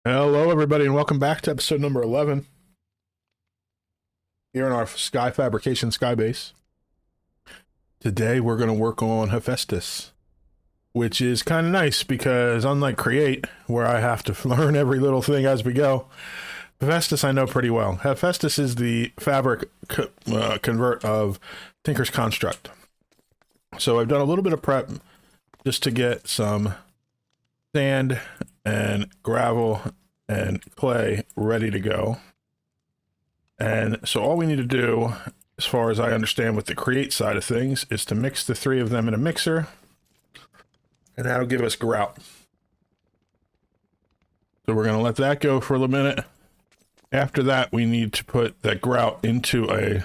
Hello, everybody, and welcome back to episode number 11 here in our Sky Fabrication Sky Base. Today, we're going to work on Hephaestus, which is kind of nice because unlike Create, where I have to learn every little thing as we go, Hephaestus I know pretty well. Hephaestus is the fabric convert of Tinker's Construct. So I've done a little bit of prep just to get some sand and gravel and clay ready to go. And so all we need to do, as far as I understand with the Create side of things, is to mix the three of them in a mixer, and that'll give us grout. So we're going to let that go for a little minute. After that, we need to put that grout into a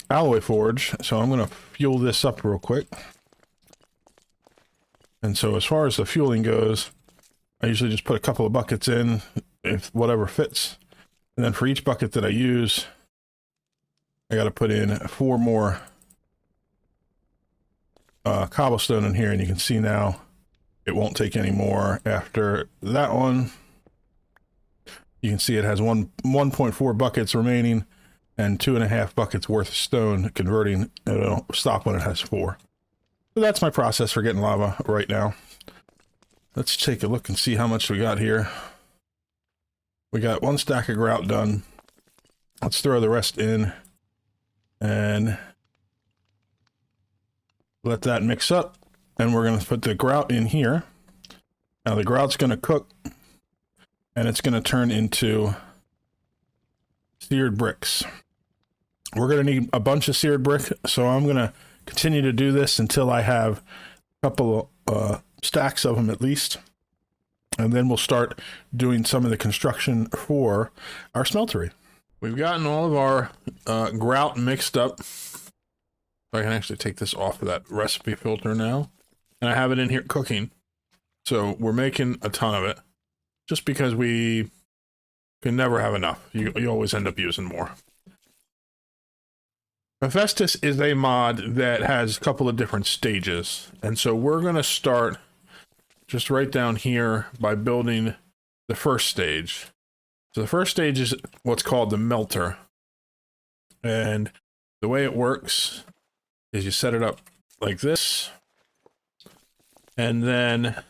alloy forge. So I'm going to fuel this up real quick. And so as far as the fueling goes, I usually just put a couple of buckets in, if whatever fits. And then for each bucket that I use, I got to put in 4 more cobblestone in here. And you can see now it won't take any more after that one. You can see it has 1.4 buckets remaining and 2.5 buckets worth of stone converting. It'll stop when it has 4. So that's my process for getting lava right now. Let's take a look and see how much we got here. We got 1 stack of grout done. Let's throw the rest in and let that mix up. And we're going to put the grout in here. Now the grout's going to cook and it's going to turn into seared bricks. We're going to need a bunch of seared brick, so I'm going to continue to do this until I have a couple of stacks of them at least. And then we'll start doing some of the construction for our smeltery. We've gotten all of our grout mixed up. I can actually take this off of that recipe filter now. And I have it in here cooking. So we're making a ton of it. Just because we can never have enough. You always end up using more. Hephaestus is a mod that has a couple of different stages. And so we're going to start just right down here by building the first stage. So the first stage is what's called the melter. And the way it works is you set it up like this. And then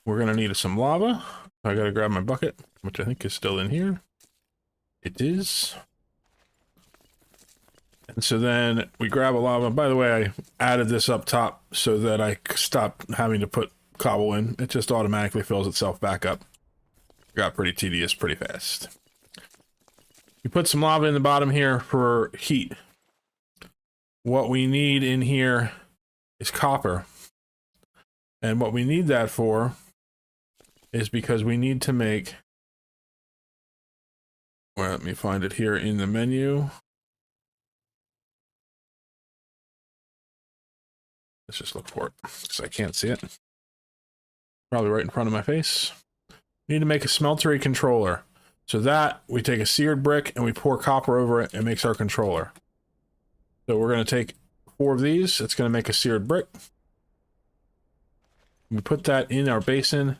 we're going to need some lava. I got to grab my bucket, which I think is still in here. It is. And so then we grab a lava. By the way, I added this up top so that I stopped having to put cobble in. It just automatically fills itself back up. Got pretty tedious pretty fast. You put some lava in the bottom here for heat. What we need in here is copper. And what we need that for is because we need to make... Well, let me find it here in the menu. Let's just look for it, because I can't see it. Probably right in front of my face. We need to make a smeltery controller. So that, we take a seared brick and we pour copper over it and makes our controller. So we're going to take 4 of these. It's going to make a seared brick. We put that in our basin.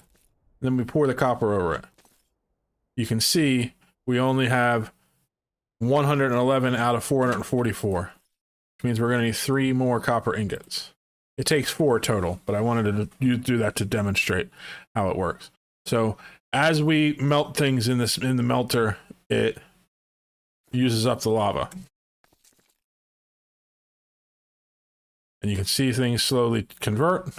Then we pour the copper over it. You can see we only have 111 out of 444. Which means we're going to need 3 more copper ingots. It takes 4 total, but I wanted to do that to demonstrate how it works. So as we melt things in the melter, it uses up the lava. And you can see things slowly convert.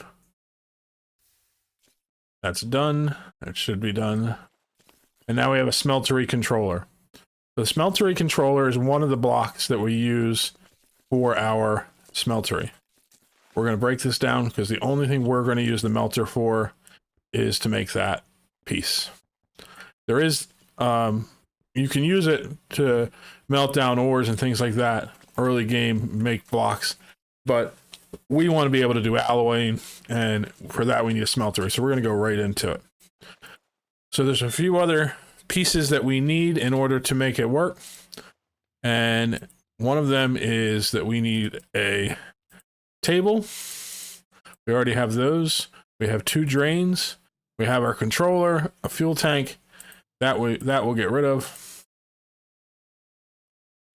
That's done. That should be done. And now we have a smeltery controller. The smeltery controller is one of the blocks that we use for our smeltery. We're going to break this down because the only thing we're going to use the melter for is to make that piece. There is, you can use it to melt down ores and things like that, early game, make blocks, but we want to be able to do alloying, and for that we need a smeltery, so we're going to go right into it. So there's a few other pieces that we need in order to make it work, and one of them is that we need a table. We already have those. We have 2 drains, We have our controller, a fuel tank that we'll get rid of.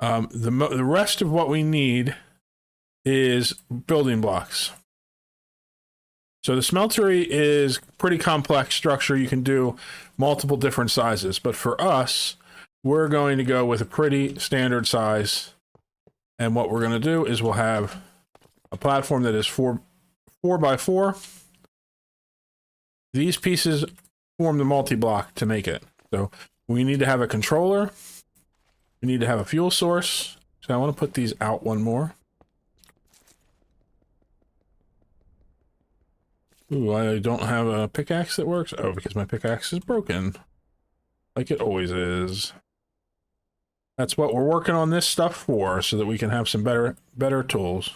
The rest of what we need is building blocks. So the smeltery is pretty complex structure. You can do multiple different sizes, but for us, we're going to go with a pretty standard size. And what we're going to do is we'll have a platform that is 4 by 4. These pieces form the multi-block to make it. So we need to have a controller. We need to have a fuel source. So I want to put these out one more. Ooh, I don't have a pickaxe that works. Oh, because my pickaxe is broken. Like it always is. That's what we're working on this stuff for, so that we can have some better tools.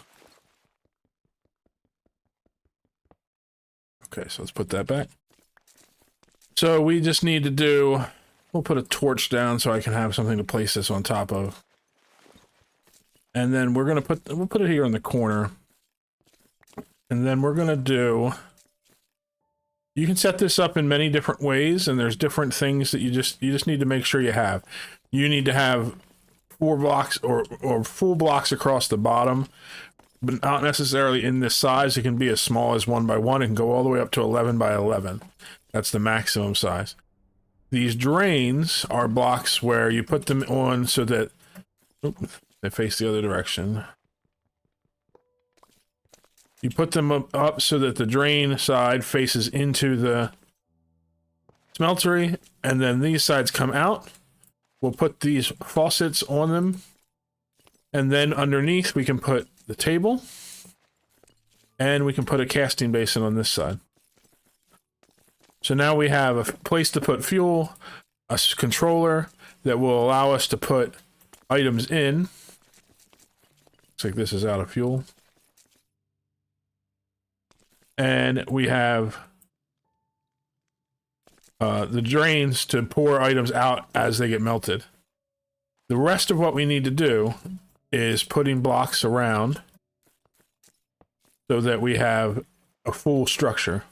Okay, so let's put that back. So we just need to do... We'll put a torch down so I can have something to place this on top of. And then we're gonna we'll put it here in the corner. And then we're gonna do... You can set this up in many different ways, and there's different things that you just need to make sure you have. You need to have 4 blocks or full blocks across the bottom, but not necessarily in this size. It can be as small as 1 by 1. It can go all the way up to 11 by 11. That's the maximum size. These drains are blocks where you put them on so that they face the other direction. You put them up so that the drain side faces into the smeltery, and then these sides come out. We'll put these faucets on them, and then underneath we can put the table, and we can put a casting basin on this side. So now we have a place to put fuel, a controller that will allow us to put items in. Looks like this is out of fuel. And we have the drains to pour items out as they get melted. The rest of what we need to do is putting blocks around so that we have a full structure.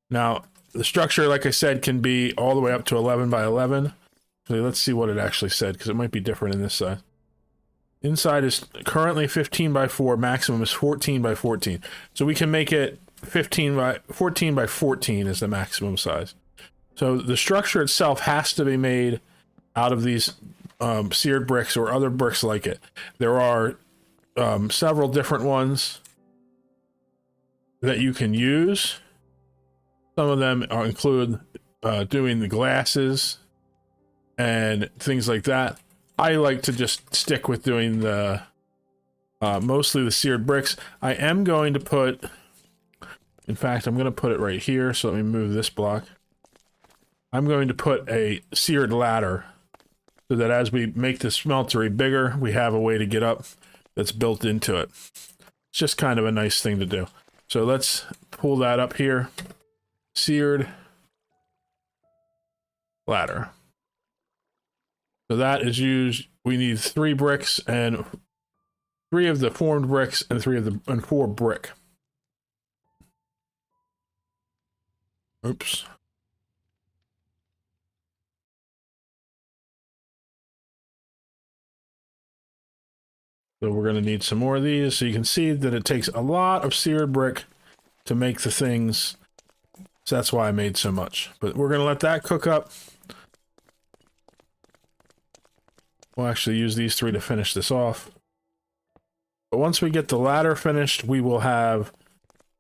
Now, the structure, like I said, can be all the way up to 11 by 11. So let's see what it actually said, because it might be different in this size. Inside is currently 15 by 4, maximum is 14 by 14. So we can make it 14 by 14 is the maximum size. So the structure itself has to be made out of these seared bricks or other bricks like it. There are several different ones that you can use. Some of them include doing the glasses and things like that. I like to just stick with doing the mostly the seared bricks. I am going to put, in fact, I'm going to put it right here. So let me move this block. I'm going to put a seared ladder so that as we make the smeltery bigger, we have a way to get up that's built into it. It's just kind of a nice thing to do. So let's pull that up here. Seared ladder. So that is used. We need 3 bricks and 3 of the formed bricks and 4 brick. Oops. So we're going to need some more of these. So you can see that it takes a lot of seared brick to make the things. So that's why I made so much. But we're going to let that cook up. We'll actually use these 3 to finish this off. But once we get the ladder finished, we will have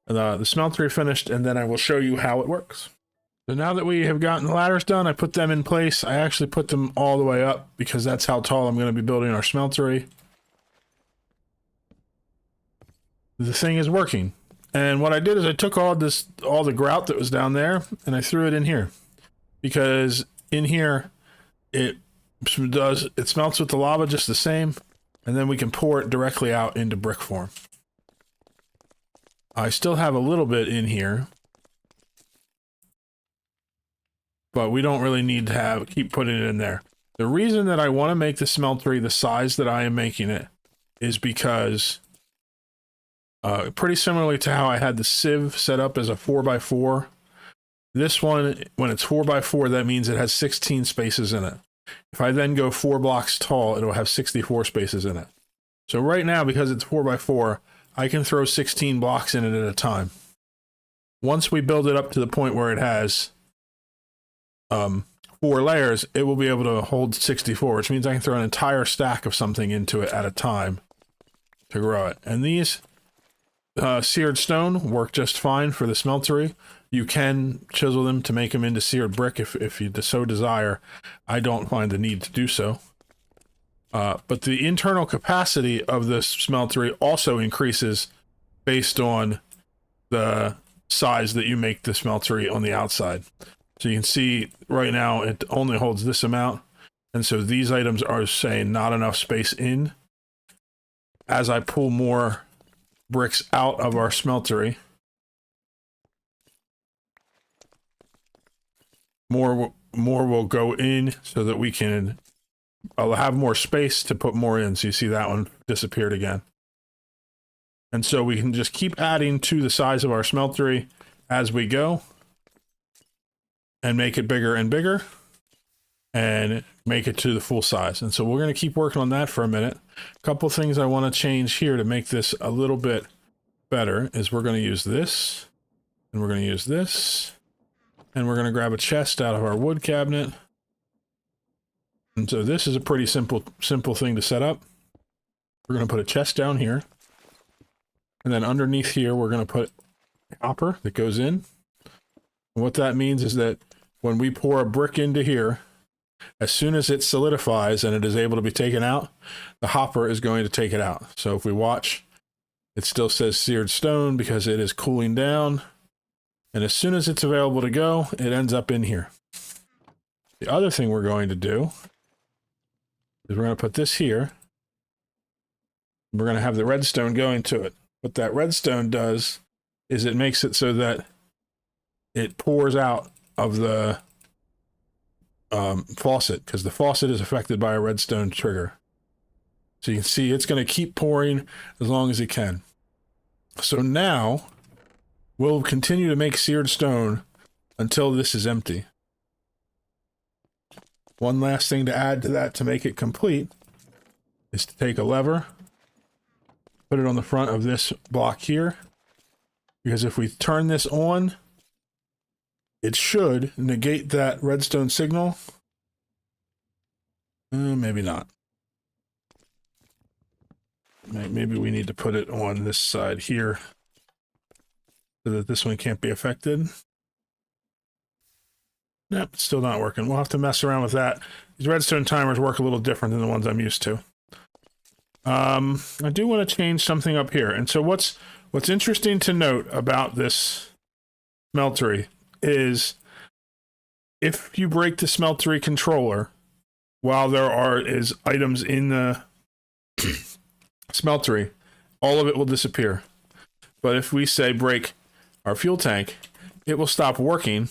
the smeltery finished, and then I will show you how it works. So now that we have gotten the ladders done, I put them in place. I actually put them all the way up because that's how tall I'm going to be building our smeltery. The thing is working. And what I did is I took all the grout that was down there, and I threw it in here. Because in here, it smelts with the lava just the same, and then we can pour it directly out into brick form. I still have a little bit in here, but we don't really need to keep putting it in there. The reason that I want to make the smeltery the size that I am making it is because pretty similarly to how I had the sieve set up as a 4 by 4, This one, when it's 4x4, that means it has 16 spaces in it. If I then go 4 blocks tall, it'll have 64 spaces in it. So right now, because it's 4x4, I can throw 16 blocks in it at a time. Once we build it up to the point where it has 4 layers, it will be able to hold 64, which means I can throw an entire stack of something into it at a time to grow it. And these seared stone work just fine for the smeltery. You can chisel them to make them into seared brick if you so desire. I don't find the need to do so. But the internal capacity of the smeltery also increases based on the size that you make the smeltery on the outside. So you can see right now it only holds this amount. And so these items are saying not enough space in. As I pull more bricks out of our smeltery, more will go in so that we can have more space to put more in. So you see that one disappeared again. And so we can just keep adding to the size of our smeltery as we go and make it bigger and bigger and make it to the full size. And so we're going to keep working on that for a minute. A couple things I want to change here to make this a little bit better is we're going to use this, and we're going to use this, and we're going to grab a chest out of our wood cabinet. And so this is a pretty simple thing to set up. We're going to put a chest down here. And then underneath here, we're going to put a hopper that goes in. And what that means is that when we pour a brick into here, as soon as it solidifies and it is able to be taken out, the hopper is going to take it out. So if we watch, it still says seared stone because it is cooling down. And as soon as it's available to go, it ends up in here. The other thing we're going to do is we're going to put this here. We're going to have the redstone going to it. What that redstone does is it makes it so that it pours out of the faucet, because the faucet is affected by a redstone trigger. So you can see it's going to keep pouring as long as it can. So now we'll continue to make seared stone until this is empty. One last thing to add to that to make it complete is to take a lever, put it on the front of this block here, because if we turn this on, it should negate that redstone signal. Maybe not. Maybe we need to put it on this side here so that this one can't be affected. Nope, still not working. We'll have to mess around with that. These redstone timers work a little different than the ones I'm used to. I do want to change something up here. And so what's interesting to note about this smeltery is if you break the smeltery controller while there is items in the smeltery, all of it will disappear. But if we say break our fuel tank, it will stop working.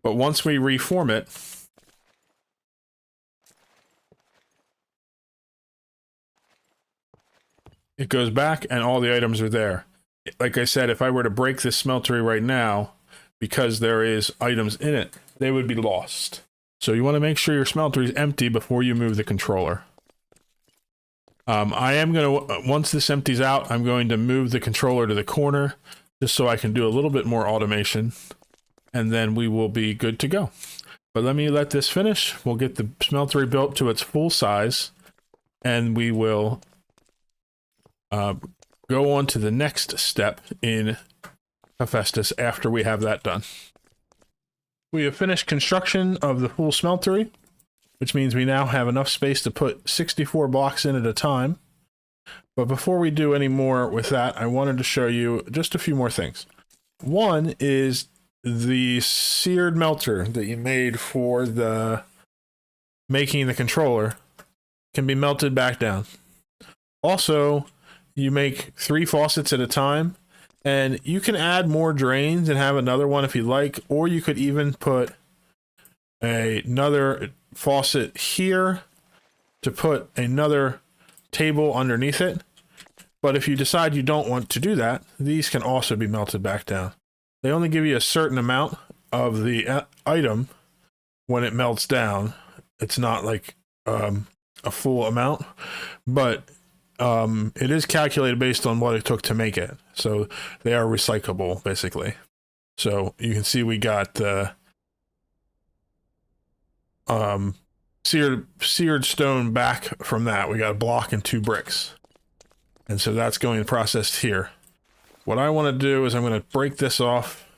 But once we reform it, it goes back and all the items are there. Like I said, if I were to break this smeltery right now, because there is items in it, they would be lost. So you want to make sure your smeltery is empty before you move the controller. I am going to, once this empties out, I'm going to move the controller to the corner just so I can do a little bit more automation. And then we will be good to go. But let this finish. We'll get the smeltery built to its full size. And we will go on to the next step in Hephaestus after we have that done. We have finished construction of the full smeltery, which means we now have enough space to put 64 blocks in at a time. But before we do any more with that, I wanted to show you just a few more things. One is the seared melter that you made for the making the controller can be melted back down. Also, you make 3 faucets at a time, and you can add more drains and have another one if you like, or you could even put another faucet here to put another table underneath it. But if you decide you don't want to do that, these can also be melted back down. they only give you a certain amount of the item when it melts down. It's not like a full amount, but it is calculated based on what it took to make it. So they are recyclable, basically. So you can see we got seared stone back from that. We got a block and 2 bricks. And so that's going processed here. What I want to do is I'm going to break this off,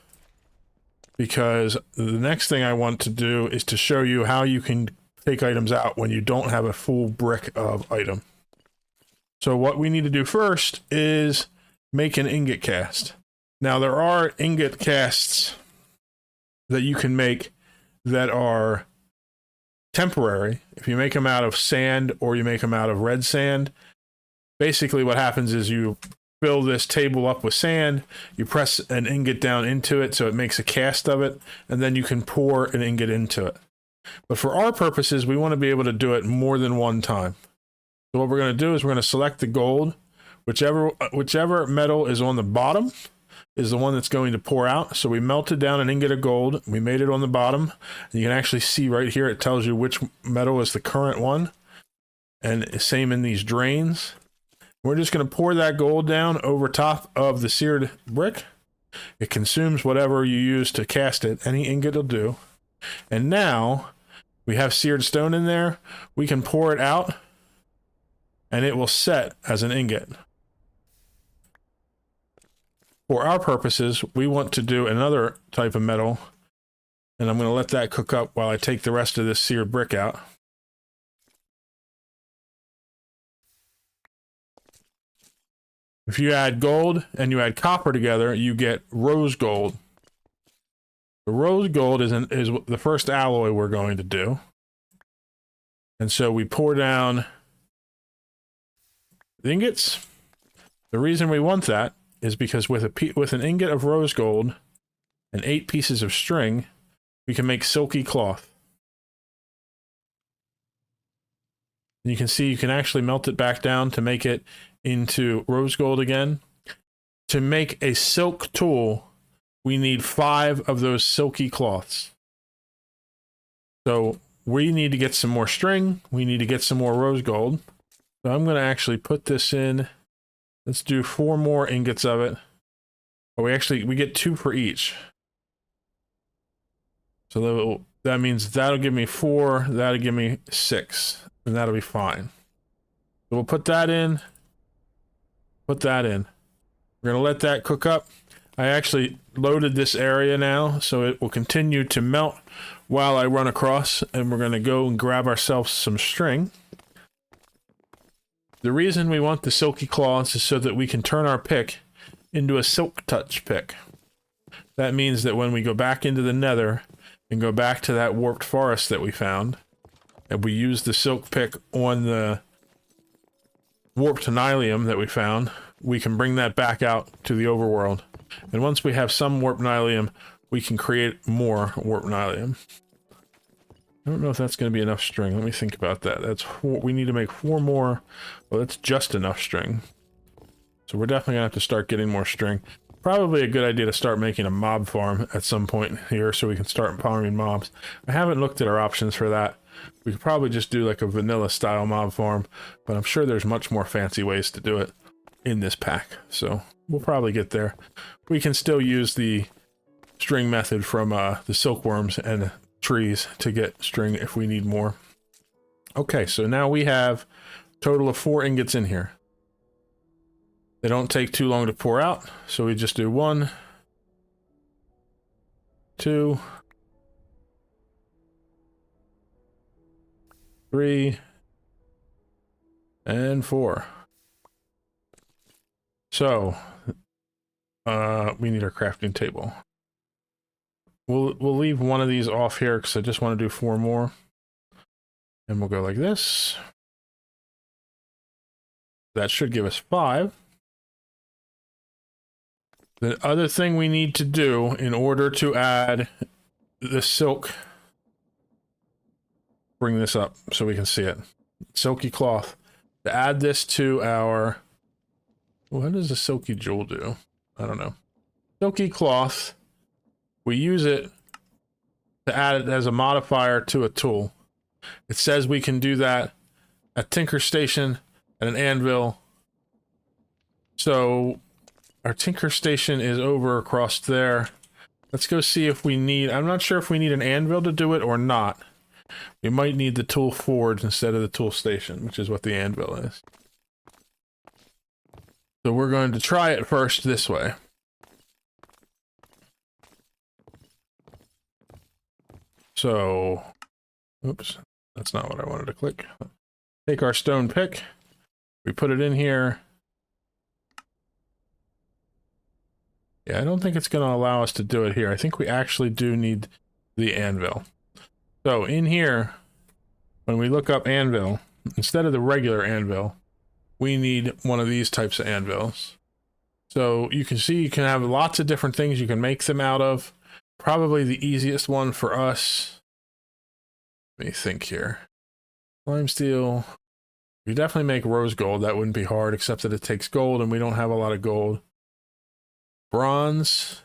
because the next thing I want to do is to show you how you can take items out when you don't have a full brick of item. So what we need to do first is make an ingot cast. Now there are ingot casts that you can make that are temporary. If you make them out of sand or you make them out of red sand, basically what happens is you fill this table up with sand, you press an ingot down into it so it makes a cast of it, and then you can pour an ingot into it. But for our purposes, we want to be able to do it more than one time. So what we're going to do is we're going to select the gold. Whichever metal is on the bottom is the one that's going to pour out. So we melted down an ingot of gold. We made it on the bottom. And you can actually see right here, it tells you which metal is the current one. And same in these drains. We're just going to pour that gold down over top of the seared brick. It consumes whatever you use to cast it. Any ingot will do. And now we have seared stone in there. We can pour it out and it will set as an ingot. For our purposes, we want to do another type of metal, and I'm going to let that cook up while I take the rest of this seared brick out. If you add gold and you add copper together, you get rose gold. The rose gold is the first alloy we're going to do. And so we pour down the ingots. The reason we want that is because with an ingot of rose gold and 8 pieces of string, we can make silky cloth. And you can see you can actually melt it back down to make it into rose gold again. To make a silk tool, we need 5 of those silky cloths. So we need to get some more string. We need to get some more rose gold. So I'm going to actually put this in. Let's do 4 more ingots of it. Oh, we get 2 for each. So that means that'll give me 4, that'll give me 6, and that'll be fine. So we'll put that in. Put that in. We're going to let that cook up. I actually loaded this area now, so it will continue to melt while I run across, and we're going to go and grab ourselves some string. The reason we want the silky cloths is so that we can turn our pick into a silk touch pick. That means that when we go back into the nether and go back to that warped forest that we found, and we use the silk pick on the warped nylium that we found, we can bring that back out to the overworld. And once we have some warped nylium, we can create more warped nylium. I don't know if that's going to be enough string. Let me think about that. That's 4. We need to make 4 more. Well, that's just enough string. So we're definitely going to have to start getting more string. Probably a good idea to start making a mob farm at some point here so we can start farming mobs. I haven't looked at our options for that. We could probably just do like a vanilla style mob farm, but I'm sure there's much more fancy ways to do it in this pack. So we'll probably get there. We can still use the string method from the silkworms and trees to get string if we need more. Okay, so now we have a total of 4 ingots in here. They don't take too long to pour out, so we just do 1, 2, 3, and 4. So we need our crafting table. We'll leave one of these off here because I just want to do 4 more. And we'll go like this. That should give us 5. The other thing we need to do in order to add the silk, bring this up so we can see it. Silky cloth. To add this to our, what does a silky jewel do? I don't know. Silky cloth we use it to add it as a modifier to a tool. It says we can do that at Tinker Station and an anvil. So our Tinker Station is over across there. Let's go see if we need, I'm not sure if we need an anvil to do it or not. We might need the tool forge instead of the tool station, which is what the anvil is. So we're going to try it first this way. So, oops, that's not what I wanted to click. Take our stone pick, we put it in here. Yeah, I don't think it's going to allow us to do it here. I think we actually do need the anvil. So in here, when we look up anvil, instead of the regular anvil, we need one of these types of anvils. So you can see you can have lots of different things you can make them out of. Probably the easiest one for us, let me think here. Lime steel. We definitely make rose gold. That wouldn't be hard, except that it takes gold and we don't have a lot of gold. Bronze.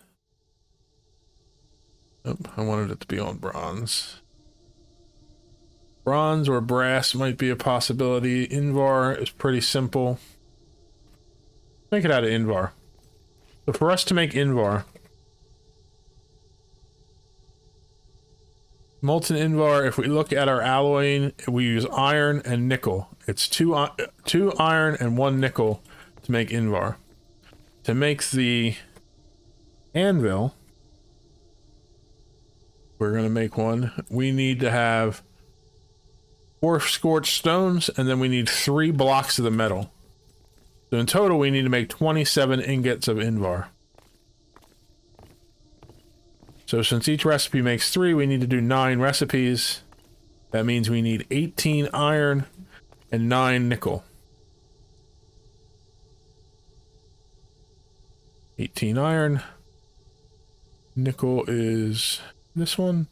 Oh, I wanted it to be on bronze. Bronze or brass might be a possibility. Invar is pretty simple. Make it out of Invar. So for us to make Invar, molten Invar, if we look at our alloying, we use iron and nickel. It's two iron and 1 nickel to make Invar. To make the anvil, we're going to make one. We need to have 4 scorched stones, and then we need 3 blocks of the metal. So in total, we need to make 27 ingots of Invar. So since each recipe makes 3, we need to do 9 recipes. That means we need 18 iron and 9 nickel. 18 iron. Nickel is this one.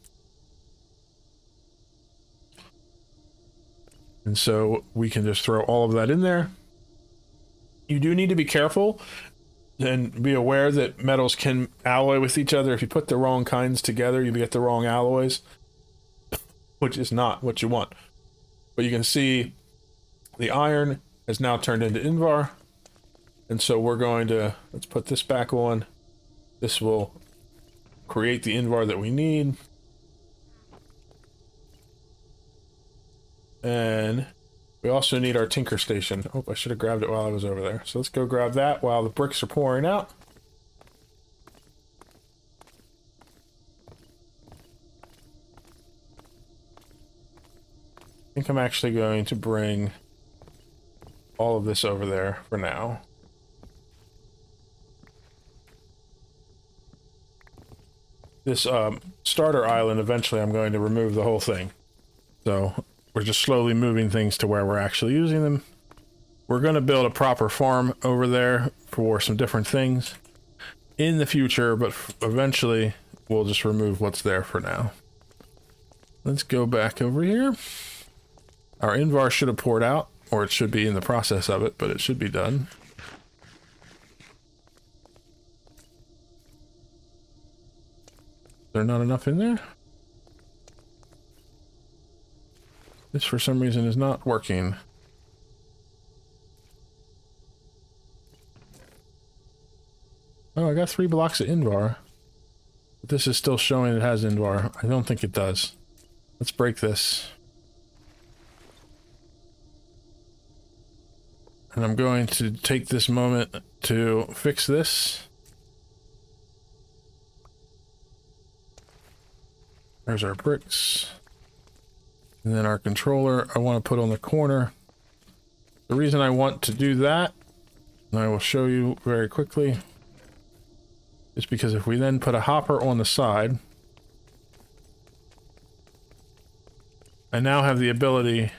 And so we can just throw all of that in there. You do need to be careful and be aware that metals can alloy with each other. If you put the wrong kinds together, you get the wrong alloys, which is not what you want. But you can see the iron has now turned into Invar. And so we're going to, let's put this back on. This will create the Invar that we need. And we also need our Tinker Station. Oh, I should have grabbed it while I was over there. So let's go grab that while the bricks are pouring out. I think I'm actually going to bring all of this over there for now. This starter island, eventually I'm going to remove the whole thing. So we're just slowly moving things to where we're actually using them. We're going to build a proper farm over there for some different things in the future, but eventually we'll just remove what's there for now. Let's go back over here. Our Invar should have poured out, or it should be in the process of it, but it should be done. Is there not enough in there? This, for some reason, is not working. Oh, I got 3 blocks of Invar. But this is still showing it has Invar. I don't think it does. Let's break this. And I'm going to take this moment to fix this. There's our bricks. And then our controller, I want to put on the corner. The reason I want to do that, and I will show you very quickly, is because if we then put a hopper on the side, I now have the ability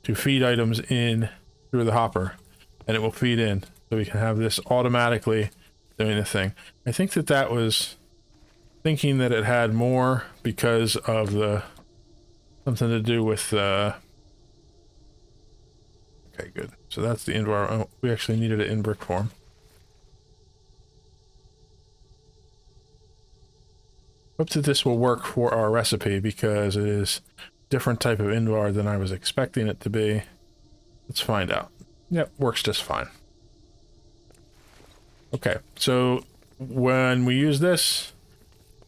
to feed items in through the hopper, and it will feed in. So we can have this automatically doing the thing. I think that that was thinking that it had more because of the something to do with okay, good. So that's the Invar. Oh, we actually needed it in brick form. Hope that this will work for our recipe because it is a different type of invar than I was expecting it to be. Let's find out. Yep, works just fine. Okay, so when we use this,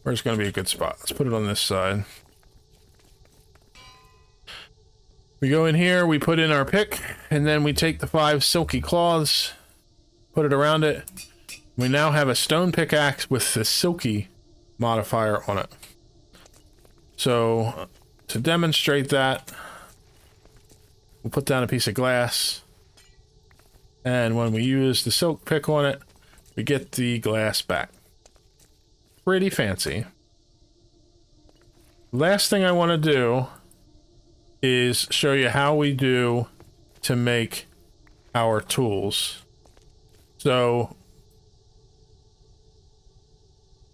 where's going to be a good spot? Let's put it on this side. We go in here, we put in our pick, and then we take the 5 silky cloths, put it around it. We now have a stone pickaxe with the silky modifier on it. So, to demonstrate that, we'll put down a piece of glass, and when we use the silk pick on it, we get the glass back. Pretty fancy. Last thing I want to do is show you how we do to make our tools. So,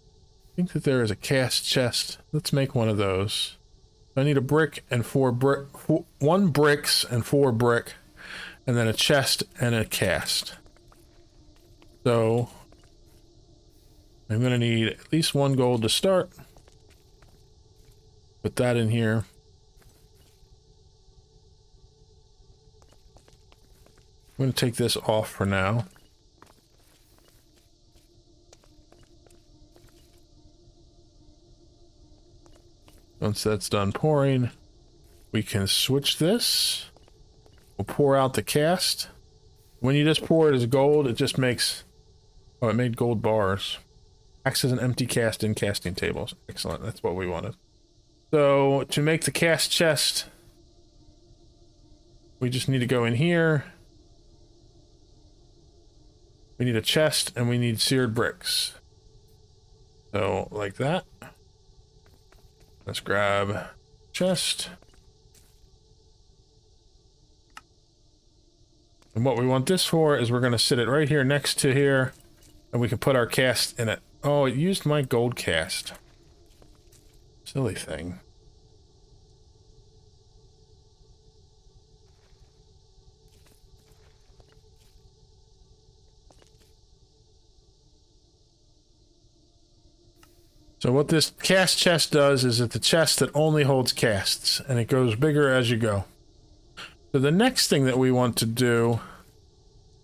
I think that there is a cast chest. Let's make one of those. I need a brick and 4 brick, 1 bricks and 4 brick, and then a chest and a cast. So, I'm going to need at least 1 gold to start. Put that in here. I'm going to take this off for now. Once that's done pouring, we can switch this. We'll pour out the cast. When you just pour it as gold, it just makes... Oh, it made gold bars. Acts as an empty cast in casting tables. Excellent, that's what we wanted. So, to make the cast chest, we just need to go in here. We need a chest, and we need seared bricks. So, like that. Let's grab chest. And what we want this for is we're going to sit it right here next to here, and we can put our cast in it. Oh, it used my gold cast. Silly thing. So what this cast chest does is it's a chest that only holds casts, and it goes bigger as you go. So the next thing that we want to do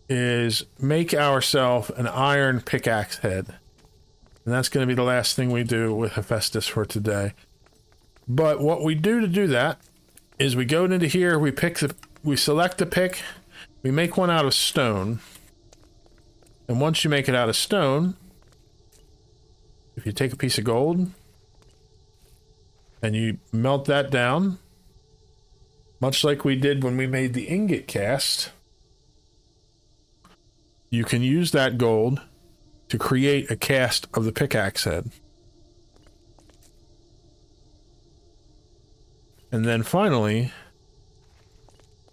is make ourselves an iron pickaxe head. And that's going to be the last thing we do with Hephaestus for today. But what we do to do that is we go into here, we select the pick, we make one out of stone. And once you make it out of stone, if you take a piece of gold and you melt that down, much like we did when we made the ingot cast, you can use that gold to create a cast of the pickaxe head. And then finally,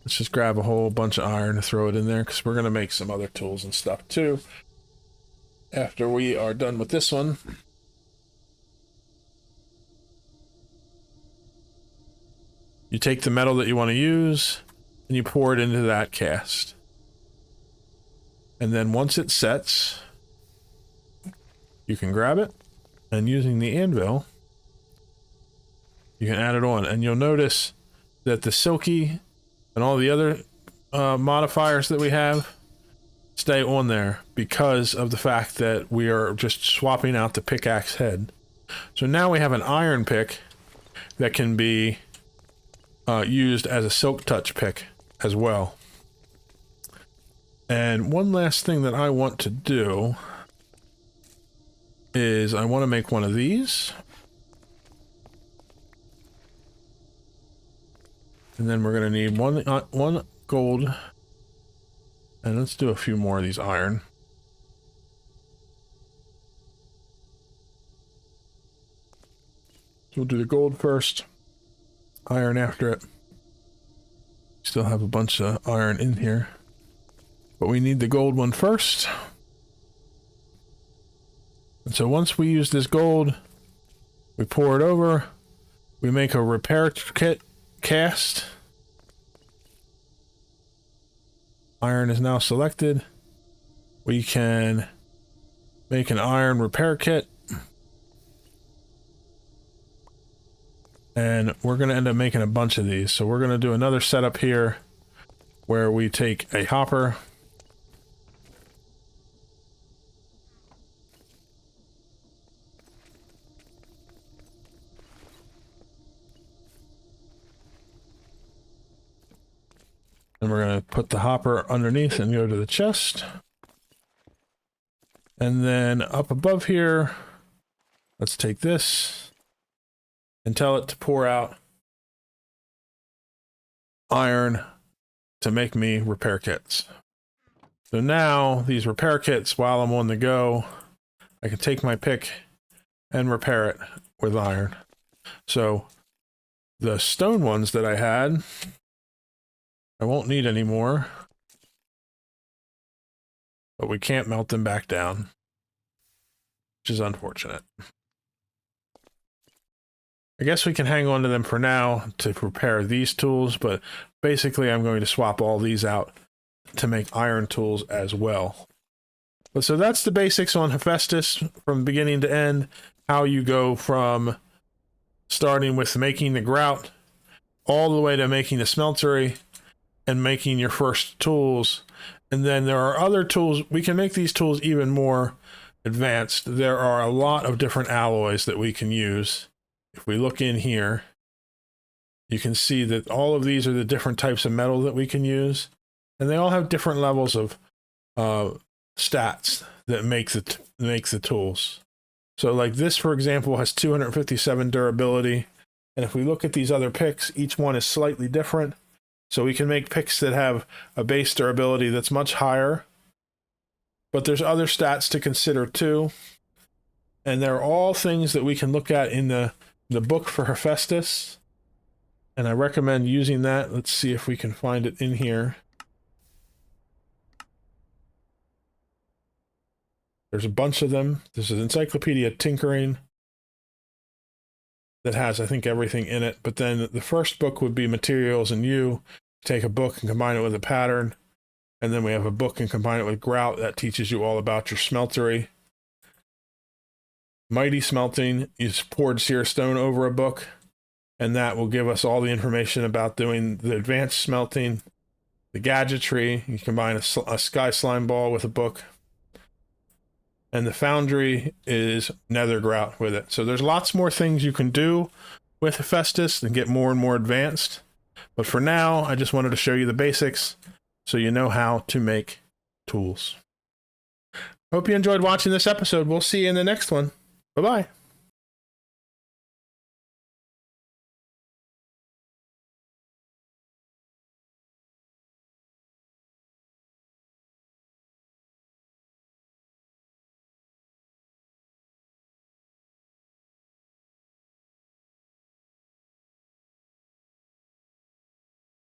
let's just grab a whole bunch of iron and throw it in there, because we're going to make some other tools and stuff too after we are done with this one. You take the metal that you want to use and you pour it into that cast. And then once it sets, you can grab it, and using the anvil, you can add it on. And you'll notice that the silky and all the other modifiers that we have stay on there because of the fact that we are just swapping out the pickaxe head. So now we have an iron pick that can be used as a silk touch pick as well. And one last thing that I want to do is I want to make one of these. And then we're going to need one gold. And let's do a few more of these iron. So we'll do the gold first. Iron after it. Still have a bunch of iron in here. But we need the gold one first. And so once we use this gold, we pour it over. We make a repair kit cast. Iron is now selected. We can make an iron repair kit. And we're going to end up making a bunch of these. So we're going to do another setup here where we take a hopper. And we're going to put the hopper underneath and go to the chest. And then up above here, let's take this and tell it to pour out iron to make me repair kits. So now these repair kits, while I'm on the go, I can take my pick and repair it with iron. So the stone ones that I had, I won't need anymore, but we can't melt them back down, which is unfortunate. I guess we can hang on to them for now to prepare these tools, but basically I'm going to swap all these out to make iron tools as well. But so that's the basics on Hephaestus from beginning to end, how you go from starting with making the grout all the way to making the smeltery and making your first tools. And then there are other tools. We can make these tools even more advanced. There are a lot of different alloys that we can use. If we look in here, you can see that all of these are the different types of metal that we can use. And they all have different levels of stats that make the tools. So like this, for example, has 257 durability. And if we look at these other picks, each one is slightly different. So we can make picks that have a base durability that's much higher. But there's other stats to consider too. And they're all things that we can look at in the book for Hephaestus. And I recommend using that. Let's see if we can find it in here. There's a bunch of them. This is Encyclopedia Tinkering that has, I think, everything in it. But then the first book would be Materials and You. Take a book and combine it with a pattern. And then we have a book and combine it with grout. That teaches you all about your smeltery. Mighty Smelting is poured sear stone over a book. And that will give us all the information about doing the advanced smelting. The gadgetry, you combine a sky slime ball with a book. And the foundry is nether grout with it. So there's lots more things you can do with Hephaestus and get more and more advanced. But for now, I just wanted to show you the basics so you know how to make tools. Hope you enjoyed watching this episode. We'll see you in the next one. Bye-bye.